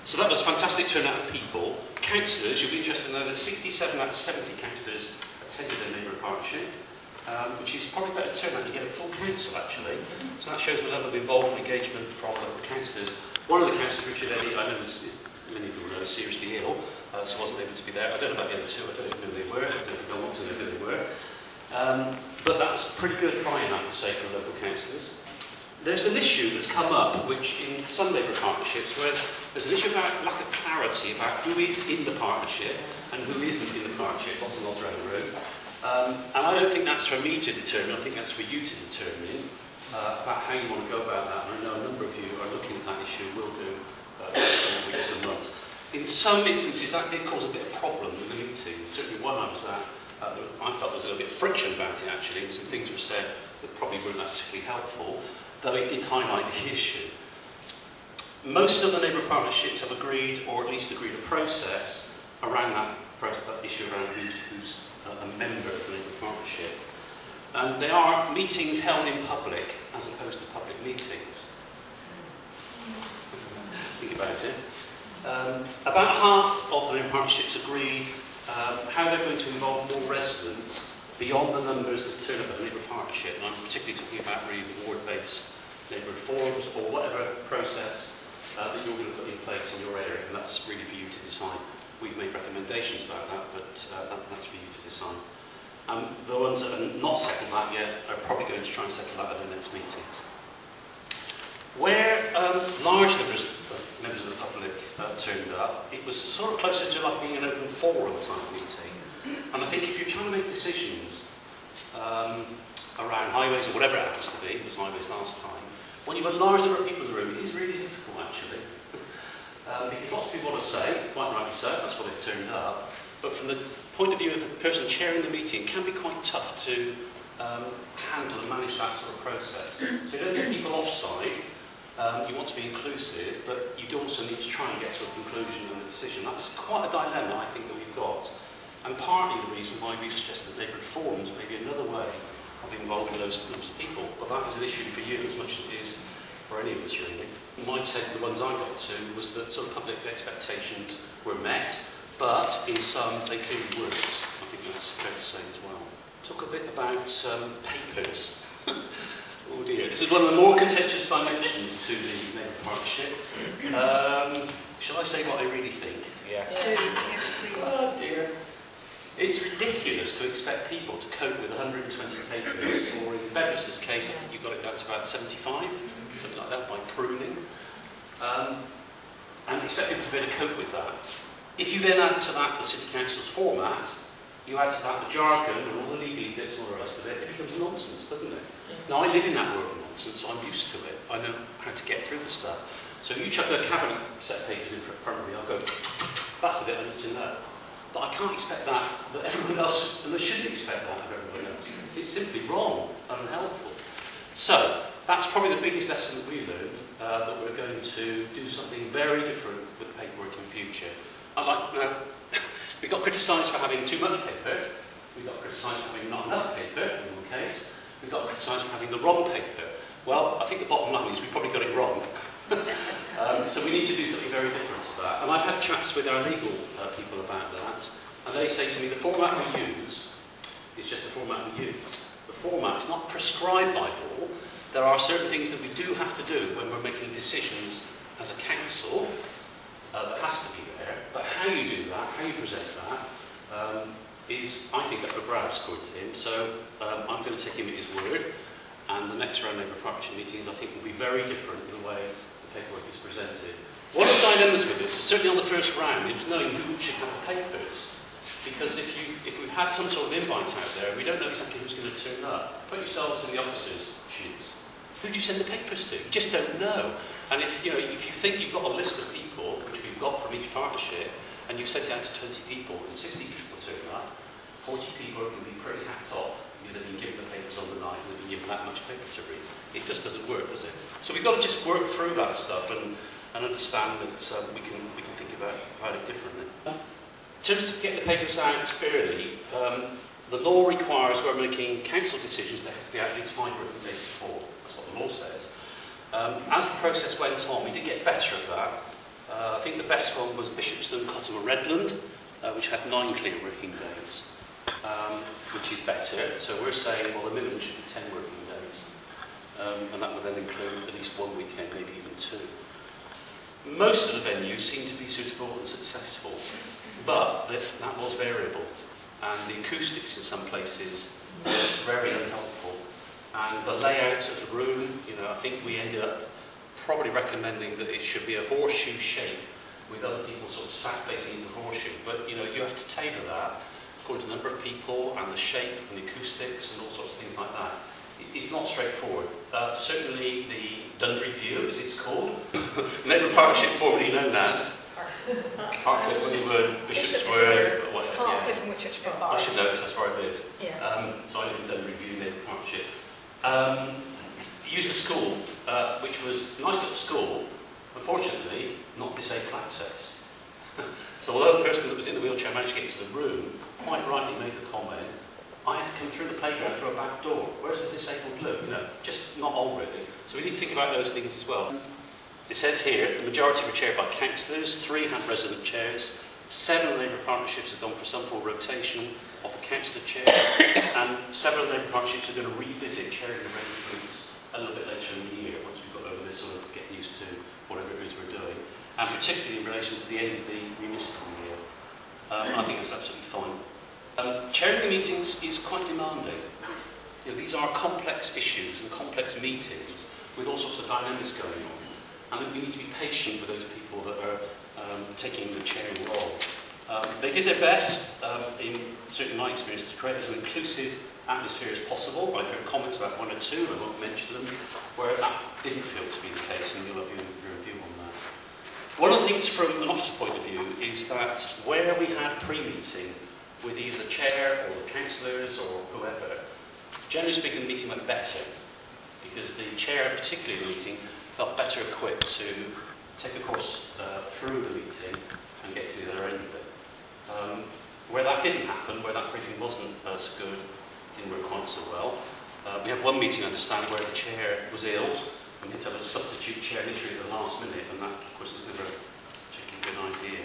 So that was a fantastic turnout of people. Councillors, you'll be interested to know that 67 out of 70 councillors attended a neighbourhood partnership, which is probably a better turnout. You get a full council actually. So that shows the level of involvement and engagement from local councillors. One of the councillors, Richard Eddy, I know many of you will know, is seriously ill, so wasn't able to be there. I don't know about the other two, I don't even know who they were, I don't think I want to know who they were. But that was pretty good buy-in, I have to say, from local councillors. There's an issue that's come up, which in some neighbourhood partnerships, where there's an issue about lack of clarity about who is in the partnership and who isn't in the partnership, lots and lots around the room. And I don't think that's for me to determine, I think that's for you to determine about how you want to go about that. And I know a number of you are looking at that issue, will do in weeks and months. In some instances, that did cause a bit of problem in the meeting. Certainly one I was at, I felt there was a little bit of friction about it actually, and some things were said that probably weren't that particularly helpful, though it did highlight the issue. Most of the neighbourhood partnerships have agreed, or at least agreed a process around that issue around who's a member of the neighbourhood partnership. And they are meetings held in public as opposed to public meetings. Think about it. About half of the neighbourhood partnerships agreed how they're going to involve more residents beyond the numbers that turn up at a neighbourhood partnership. And I'm particularly talking about really the ward-based neighbourhood forums or whatever process that you're going to put in place in your area, and that's really for you to decide. We've made recommendations about that, but that's for you to decide. The ones that are not settled that yet are probably going to try and settle that at the next meetings. Where large members of the public turned up, it was sort of closer to like being an open forum type meeting. And I think if you're trying to make decisions around highways or whatever it happens to be, it was highways last time, when you've got a large number of people in the room, it is really difficult actually. Because lots of people want to say, quite rightly so, that's why they've turned up. But from the point of view of the person chairing the meeting, it can be quite tough to handle and manage that sort of process. So you don't get people offside, you want to be inclusive, but you do also need to try and get to a conclusion and a decision. That's quite a dilemma, I think, that we've got. And partly the reason why we've suggested that neighbourhood forums may be another way of involving those people. But that is an issue for you as much as it is for any of us, really. My take, the ones I got to, was that some public expectations were met, but in some they clearly weren't. I think that's fair to say as well. Talk a bit about papers. Oh dear, this is one of the more contentious dimensions to the neighbourhood partnership. Shall I say what I really think? Yeah. Yes, please. Oh dear. It's ridiculous to expect people to cope with 120 papers, or in Beveridge's case, I think you got it down to about 75, something like that, by pruning. And expect people to be able to cope with that. If you then add to that the City Council's format, you add to that the jargon and all the legal bits and all the rest of it, it becomes nonsense, doesn't it? Now, I live in that world of nonsense, so I'm used to it. I know how to get through the stuff. So if you chuck a cabinet set of papers in front of me, I'll go, that's the bit I need to know. But I can't expect that everyone else, and I shouldn't expect that of everyone else. It's simply wrong and unhelpful. So, that's probably the biggest lesson that we learned, that we're going to do something very different with the paperwork in the future. We got criticised for having too much paper, we got criticised for having not enough paper, in one case, we got criticised for having the wrong paper. Well, I think the bottom line is we probably got it wrong. So we need to do something very different to that. And I've had chats with our legal people about that, and they say to me, the format we use is just the format we use. The format is not prescribed by law. There are certain things that we do have to do when we're making decisions as a council that has to be there, but how you do that, how you present that, is, I think, up for grabs, according to him. So I'm going to take him at his word, and the next round of neighbourhood partnership meetings, I think, will be very different in the way the paperwork is presented. One of the dilemmas with this, certainly on the first round, is knowing who should have the papers. Because if we've had some sort of invite out there, we don't know exactly who's going to turn up. Put yourselves in the officer's shoes. Who do you send the papers to? You just don't know. And if you think you've got a list of people, which we've got from each partnership, and you've sent it out to 20 people, and 60 people turn up, 40 people are going to be pretty hacked off because they've been given the papers on the night and they've been given that much paper to read. It just doesn't work, does it? So we've got to just work through that stuff and understand that we can think about it differently. In terms of getting the papers out early, the law requires when we're making council decisions they have to be out at least 5 working days before. That's what the law says. As the process went on, we did get better at that. I think the best one was Bishopston, Cottam and Redland, which had 9 clear working days, which is better. So we're saying, well, the minimum should be 10 working days. And that would then include at least 1 weekend, maybe even 2. Most of the venues seem to be suitable and successful, but that was variable. And the acoustics in some places were very unhelpful. And the layout of the room, you know, I think we ended up probably recommending that it should be a horseshoe shape with other people sort of sat facing into the horseshoe. But, you know, you have to tailor that according to the number of people and the shape and the acoustics and all sorts of things like that. It's not straightforward. Certainly the Dundry View, as it's called, Neighbourhood Partnership, formerly known as Parkcliffe, Honeywood, Bishopsworth, whatever. Parkcliffe and Whitchurch I should know because that's where I live. Yeah. So I live in Dundry View, Neighbourhood Partnership. Used a school, which was a nice little school, unfortunately not disabled access. So although the person that was in the wheelchair managed to get into the room, quite rightly made the comment, I had to come through the playground through a back door. Where's the disabled look? You know, just not on really. So we need to think about those things as well. It says here, the majority were chaired by councillors, 3 had resident chairs, 7 Labour partnerships have gone for some form of rotation of the councillor chair, and several Labour partnerships are going to revisit chairing arrangements a little bit later in the year, once we've got over this sort of getting used to whatever it is we're doing, and particularly in relation to the end of the municipal year. I think that's absolutely fine. Chairing the meetings is quite demanding. You know, these are complex issues and complex meetings with all sorts of dynamics going on, and we need to be patient with those people that are taking the chairing role. They did their best, in certainly my experience, to create as an inclusive atmosphere as possible. I've heard comments about 1 or 2, and I won't mention them, where that didn't feel to be the case, and you'll have your review on that. One of the things from an officer's point of view is that where we had pre-meeting with either the chair or the councillors or whoever, generally speaking the meeting went better, because the chair, particularly in the meeting, felt better equipped to take a course through the meeting and get to the other end of it. Where that didn't happen, where that briefing wasn't so good, didn't work quite so well. We had one meeting, I understand, where the chair was ill, and we had to have a substitute chair literally at the last minute, and that, of course, is never a particularly good idea.